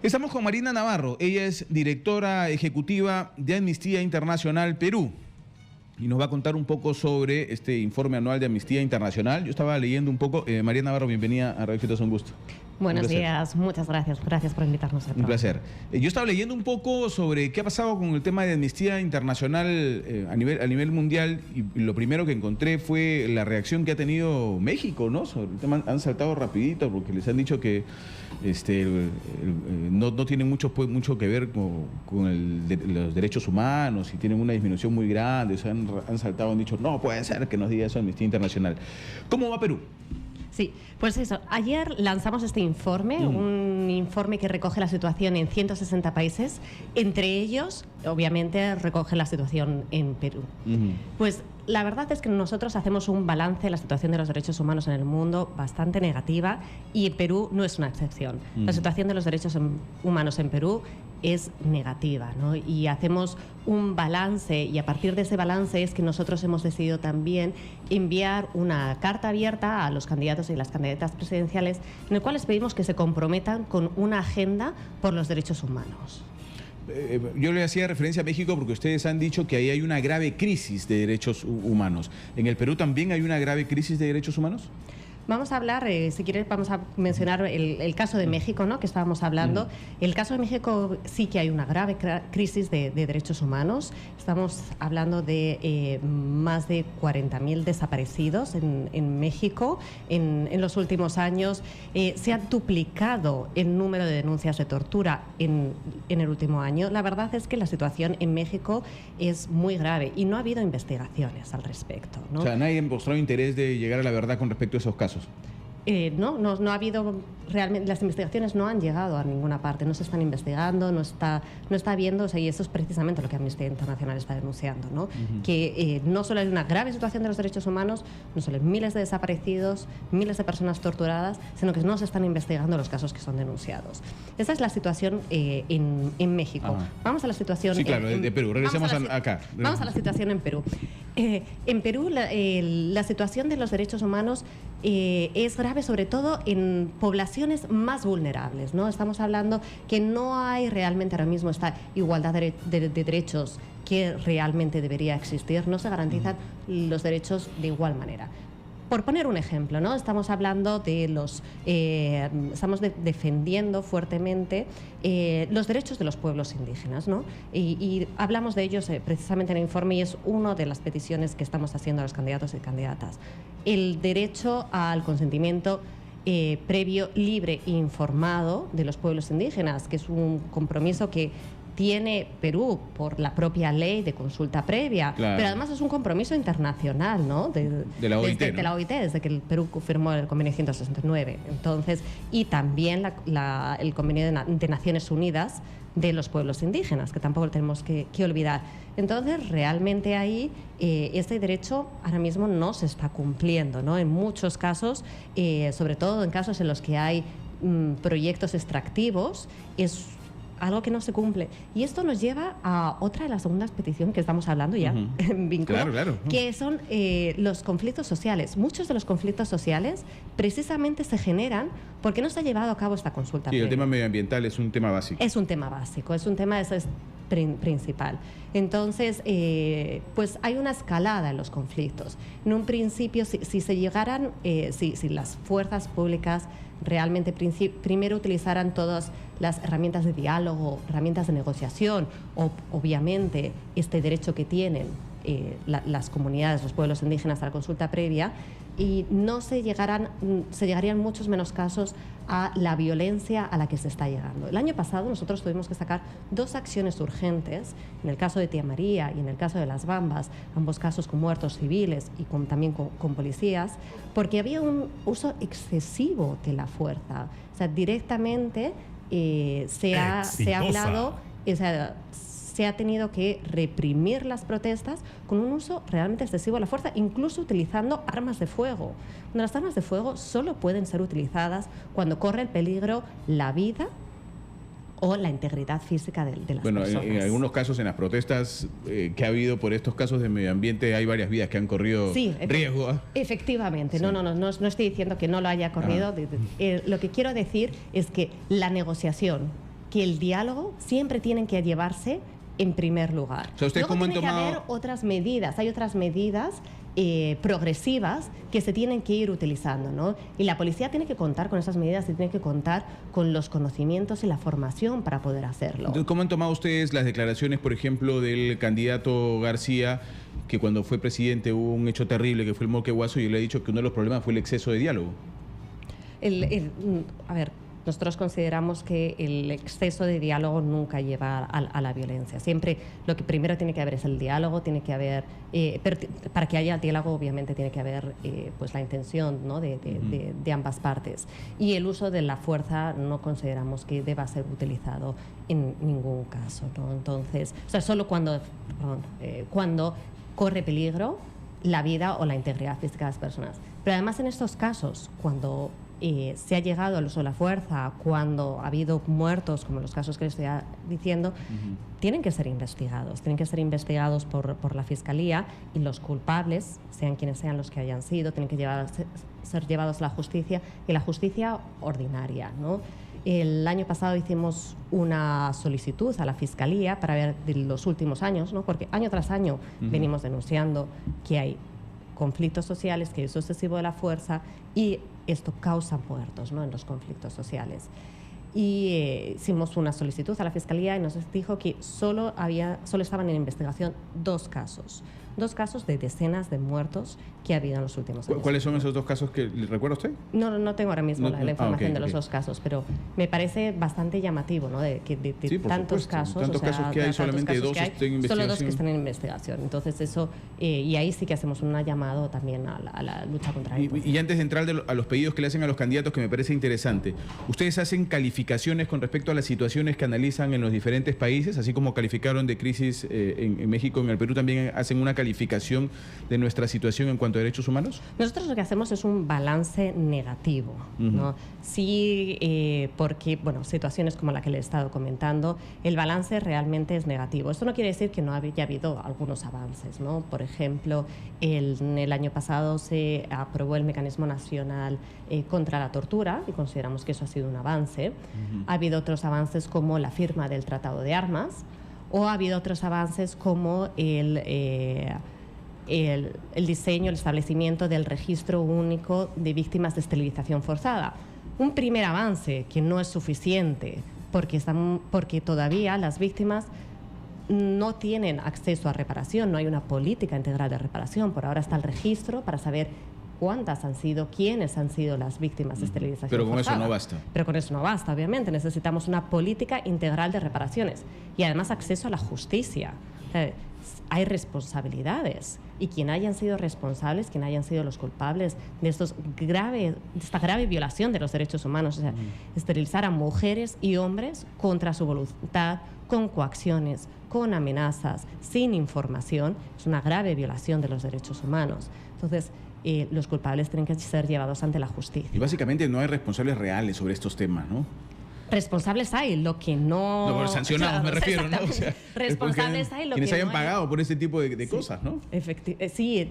Estamos con Marina Navarro, ella es directora ejecutiva de Amnistía Internacional Perú y nos va a contar un poco sobre este informe anual de Amnistía Internacional. Yo estaba leyendo un poco. Marina Navarro, bienvenida a Radio Éxitos, un gusto. Buenos días, muchas gracias. Gracias por invitarnos. Un placer. Yo estaba leyendo un poco sobre qué ha pasado con el tema de Amnistía Internacional a nivel mundial, y lo primero que encontré fue la reacción que ha tenido México, ¿no? Sobre el tema han saltado rapidito porque les han dicho que no tiene mucho que ver con los derechos humanos y tienen una disminución muy grande. O sea, han saltado, han dicho, no puede ser que nos diga eso Amnistía Internacional. ¿Cómo va Perú? Sí, pues eso, ayer lanzamos este informe, un informe que recoge la situación en 160 países, entre ellos, obviamente, recoge la situación en Perú. Pues la verdad es que nosotros hacemos un balance de la situación de los derechos humanos en el mundo bastante negativa, y Perú no es una excepción. La situación de los derechos humanos en Perú es negativa, ¿no? Y hacemos un balance, y a partir de ese balance es que nosotros hemos decidido también enviar una carta abierta a los candidatos y las candidatas presidenciales, en el cual les pedimos que se comprometan con una agenda por los derechos humanos. Yo le hacía referencia a México porque ustedes han dicho que ahí hay una grave crisis de derechos humanos. ¿En el Perú también hay una grave crisis de derechos humanos? Vamos a hablar, si quieres, vamos a mencionar el caso de México, ¿no?, que estábamos hablando. El caso de México sí que hay una grave crisis de derechos humanos. Estamos hablando de más de 40.000 desaparecidos en México. En los últimos años se ha duplicado el número de denuncias de tortura en el último año. La verdad es que la situación en México es muy grave y no ha habido investigaciones al respecto, ¿no? O sea, nadie ha mostrado interés de llegar a la verdad con respecto a esos casos. No ha habido realmente, las investigaciones no han llegado a ninguna parte, no se están investigando, no está habiendo, o sea, y eso es precisamente lo que Amnistía Internacional está denunciando, ¿no? Que no solo hay una grave situación de los derechos humanos, no solo hay miles de desaparecidos, miles de personas torturadas, sino que no se están investigando los casos que son denunciados. Esa es la situación en México. Vamos a la situación... Sí, claro, de Perú. Regresemos acá. Vamos a la situación en Perú. En Perú la situación de los derechos humanos es grave, sobre todo en poblaciones más vulnerables, ¿no? Estamos hablando que no hay realmente ahora mismo esta igualdad de derechos que realmente debería existir, no se garantizan los derechos de igual manera. Por poner un ejemplo, ¿no? Estamos hablando de estamos defendiendo fuertemente los derechos de los pueblos indígenas, ¿no? Y hablamos de ellos precisamente en el informe, y es una de las peticiones que estamos haciendo a los candidatos y candidatas. El derecho al consentimiento previo, libre e informado de los pueblos indígenas, que es un compromiso que tiene Perú por la propia ley de consulta previa, pero además es un compromiso internacional, ¿no? De la OIT, ¿no? De la OIT, desde que el Perú firmó el convenio 169. Entonces, y también el convenio de Naciones Unidas de los pueblos indígenas, que tampoco lo tenemos que olvidar. Entonces, realmente ahí este derecho ahora mismo no se está cumpliendo, ¿no? En muchos casos, sobre todo en casos en los que hay proyectos extractivos, es algo que no se cumple. Y esto nos lleva a otra de las segundas peticiones que estamos hablando ya, en vínculo, que son los conflictos sociales. Muchos de los conflictos sociales precisamente se generan porque no se ha llevado a cabo esta consulta. Sí, el tema medioambiental es un tema básico. Es un tema básico, es un tema principal. Entonces, pues hay una escalada en los conflictos. En un principio, si las fuerzas públicas realmente primero utilizaran todas las herramientas de diálogo, herramientas de negociación, obviamente este derecho que tienen las comunidades, los pueblos indígenas a la consulta previa, y no se llegarían muchos menos casos a la violencia a la que se está llegando. El año pasado nosotros tuvimos que sacar 2 acciones urgentes, en el caso de Tía María y en el caso de Las Bambas, ambos casos con muertos civiles y también con policías, porque había un uso excesivo de la fuerza. O sea, directamente se ha hablado... se ha tenido que reprimir las protestas con un uso realmente excesivo de la fuerza, incluso utilizando armas de fuego. Las armas de fuego solo pueden ser utilizadas cuando corre el peligro la vida o la integridad física de las personas. En algunos casos, en las protestas que ha habido por estos casos de medio ambiente, hay varias vidas que han corrido riesgo. Efectivamente, no estoy diciendo que no lo haya corrido. Lo que quiero decir es que la negociación que el diálogo siempre tiene que llevarse en primer lugar. O sea, ¿ustedes Luego cómo han tiene que tomado? haber otras medidas, hay otras medidas progresivas que se tienen que ir utilizando, ¿no? Y la policía tiene que contar con esas medidas y tiene que contar con los conocimientos y la formación para poder hacerlo. Entonces, ¿cómo han tomado ustedes las declaraciones, por ejemplo, del candidato García, que cuando fue presidente hubo un hecho terrible que fue el Moquegüazo, y él le ha dicho que uno de los problemas fue el exceso de diálogo? A ver, nosotros consideramos que el exceso de diálogo nunca lleva a la violencia. Siempre lo que primero tiene que haber es el diálogo, tiene que haber, para que haya diálogo obviamente tiene que haber pues la intención, ¿no? de ambas partes. Y el uso de la fuerza no consideramos que deba ser utilizado en ningún caso, ¿no? Entonces, o sea, solo cuando corre peligro la vida o la integridad física de las personas. Pero además en estos casos, cuando se ha llegado al uso de la fuerza, cuando ha habido muertos, como los casos que les estoy diciendo, tienen que ser investigados por la Fiscalía, y los culpables, sean quienes sean los que hayan sido, tienen que ser llevados a la justicia, y la justicia ordinaria, ¿no? El año pasado hicimos una solicitud a la Fiscalía para ver de los últimos años, ¿no? Porque año tras año venimos denunciando que hay conflictos sociales, que hay uso excesivo de la fuerza, y esto causa muertos, ¿no? En los conflictos sociales. Y hicimos una solicitud a la Fiscalía y nos dijo que solo estaban en investigación dos casos de decenas de muertos que ha habido en los últimos años. ¿Cuáles son esos dos casos que le recuerda usted? No tengo ahora mismo la información de los ok. dos casos, pero me parece bastante llamativo, ¿no? De Sí, por tantos supuesto. casos. Tantos casos que hay, solamente dos están en investigación. Solo dos que están en investigación. Entonces eso, y ahí sí que hacemos un llamado también a la lucha contra el Y antes de entrar a los pedidos que le hacen a los candidatos, que me parece interesante, ¿ustedes hacen calificaciones con respecto a las situaciones que analizan en los diferentes países? Así como calificaron de crisis en México, en el Perú, ¿también hacen una calificación de nuestra situación en cuanto a derechos humanos? Nosotros lo que hacemos es un balance negativo, ¿no? Sí, porque, bueno, situaciones como la que le he estado comentando, el balance realmente es negativo. Esto no quiere decir que no haya habido algunos avances, ¿no? Por ejemplo, en el año pasado se aprobó el Mecanismo Nacional contra la Tortura, y consideramos que eso ha sido un avance. Ha habido otros avances como la firma del Tratado de Armas, o ha habido otros avances como el diseño, el establecimiento del registro único de víctimas de esterilización forzada. Un primer avance que no es suficiente, porque todavía las víctimas no tienen acceso a reparación, no hay una política integral de reparación. Por ahora está el registro para saber cuántas han sido, quiénes han sido las víctimas de esterilización Pero con forzada. eso no basta. Pero con eso no basta, obviamente. Necesitamos una política integral de reparaciones y además acceso a la justicia. Hay responsabilidades, y quien hayan sido responsables, quien hayan sido los culpables de esta grave violación de los derechos humanos, o sea, esterilizar a mujeres y hombres contra su voluntad, con coacciones, con amenazas, sin información, es una grave violación de los derechos humanos. Entonces, los culpables tienen que ser llevados ante la justicia. Y básicamente no hay responsables reales sobre estos temas, ¿no? Responsables hay, lo que no... No, sancionados me refiero, ¿no? O sea, responsables hay, lo quienes que hayan no pagado por ese tipo de cosas, ¿no? Sí,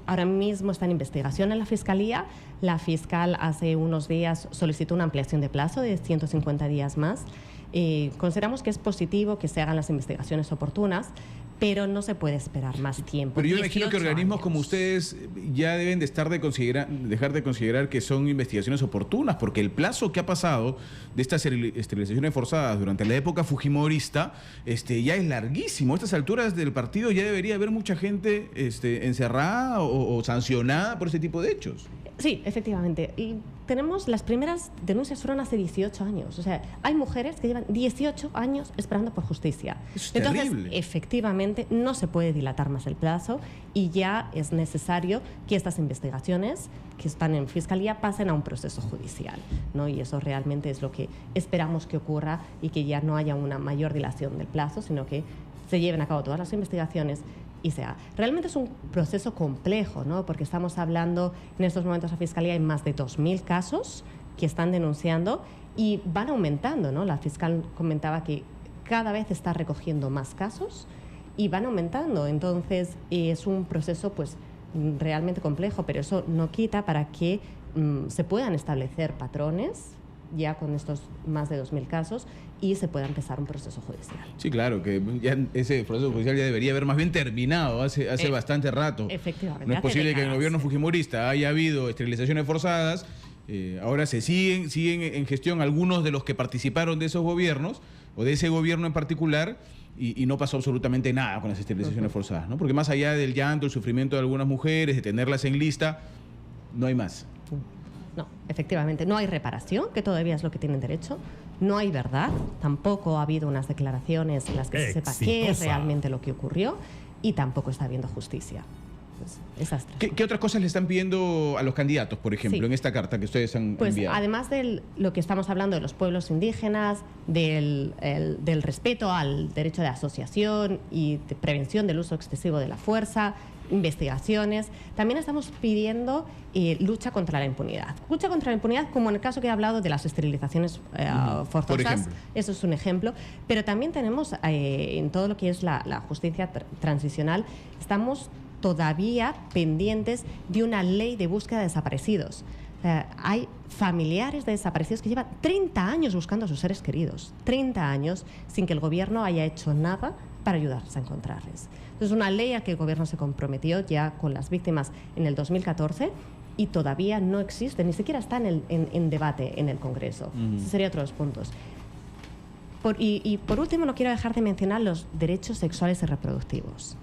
ahora mismo está en investigación en la Fiscalía. La fiscal hace unos días solicitó una ampliación de plazo de 150 días más. Consideramos que es positivo que se hagan las investigaciones oportunas, pero no se puede esperar más tiempo. Pero yo imagino que organismos como ustedes ya deben de dejar de considerar que son investigaciones oportunas, porque el plazo que ha pasado de estas esterilizaciones forzadas durante la época fujimorista ya es larguísimo. A estas alturas del partido ya debería haber mucha gente encerrada o sancionada por ese tipo de hechos. Sí, efectivamente. Y tenemos las primeras denuncias fueron hace 18 años. O sea, hay mujeres que llevan 18 años esperando por justicia. Eso es Entonces, terrible. Efectivamente, no se puede dilatar más el plazo, y ya es necesario que estas investigaciones que están en Fiscalía pasen a un proceso judicial, ¿no? Y eso realmente es lo que esperamos que ocurra, y que ya no haya una mayor dilación del plazo, sino que se lleven a cabo todas las investigaciones. Realmente es un proceso complejo, ¿no? Porque estamos hablando, en estos momentos la Fiscalía hay más de 2.000 casos que están denunciando y van aumentando, ¿no? La fiscal comentaba que cada vez está recogiendo más casos y van aumentando. Entonces es un proceso pues realmente complejo, pero eso no quita para que se puedan establecer patrones ya con estos más de 2.000 casos y se pueda empezar un proceso judicial. Sí, claro, que ya ese proceso judicial ya debería haber más bien terminado hace bastante rato. Efectivamente. No es posible que en el gobierno fujimorista haya habido esterilizaciones forzadas. Ahora se siguen en gestión algunos de los que participaron de esos gobiernos, o de ese gobierno en particular, y no pasó absolutamente nada con las esterilizaciones forzadas, ¿no? Porque más allá del llanto, el sufrimiento de algunas mujeres, de tenerlas en lista, no hay más. No, efectivamente, no hay reparación, que todavía es lo que tienen derecho. No hay verdad, tampoco ha habido unas declaraciones en las que se sepa qué es realmente lo que ocurrió, y tampoco está habiendo justicia. Pues, esas tres ¿Qué otras cosas le están pidiendo a los candidatos, por ejemplo, sí. en esta carta que ustedes han pues, enviado? Además de lo que estamos hablando de los pueblos indígenas, del respeto al derecho de asociación y de prevención del uso excesivo de la fuerza, investigaciones, también estamos pidiendo lucha contra la impunidad. Lucha contra la impunidad, como en el caso que he hablado de las esterilizaciones forzosas, por ejemplo. Eso es un ejemplo, pero también tenemos en todo lo que es la justicia transicional, estamos todavía pendientes de una ley de búsqueda de desaparecidos. Hay familiares de desaparecidos que llevan 30 años buscando a sus seres queridos, 30 años sin que el gobierno haya hecho nada para ayudarles a encontrarles. Es una ley a que el gobierno se comprometió ya con las víctimas en el 2014 y todavía no existe, ni siquiera está en debate en el Congreso. Ese sería otro de los puntos. Y por último, no quiero dejar de mencionar los derechos sexuales y reproductivos.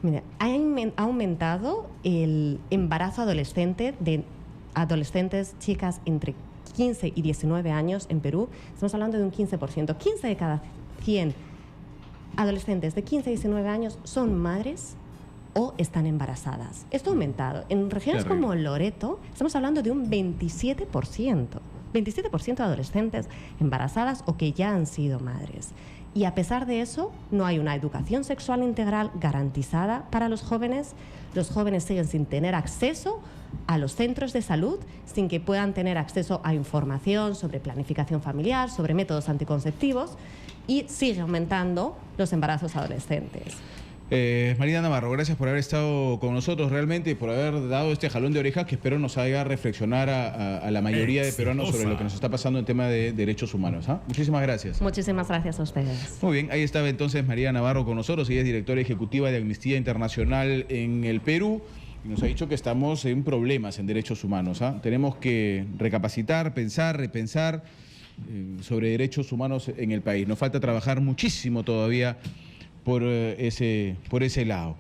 Mira, ha aumentado el embarazo adolescente de adolescentes, chicas entre 15 y 19 años en Perú. Estamos hablando de un 15%. 15 de cada 100 adolescentes de 15 a 19 años son madres o están embarazadas. Esto ha aumentado. En regiones como Loreto estamos hablando de un 27%. 27% de adolescentes embarazadas o que ya han sido madres. Y a pesar de eso, no hay una educación sexual integral garantizada para los jóvenes. Los jóvenes siguen sin tener acceso a los centros de salud, sin que puedan tener acceso a información sobre planificación familiar, sobre métodos anticonceptivos, y sigue aumentando los embarazos adolescentes. Marina Navarro, gracias por haber estado con nosotros realmente y por haber dado este jalón de orejas que espero nos haga reflexionar a la mayoría de peruanos sobre lo que nos está pasando en tema de derechos humanos. Muchísimas gracias. Muchísimas gracias a ustedes. Muy bien, ahí estaba entonces Marina Navarro con nosotros. Ella es directora ejecutiva de Amnistía Internacional en el Perú y nos ha dicho que estamos en problemas en derechos humanos. Tenemos que recapacitar, pensar, repensar sobre derechos humanos en el país. Nos falta trabajar muchísimo todavía por ese lado.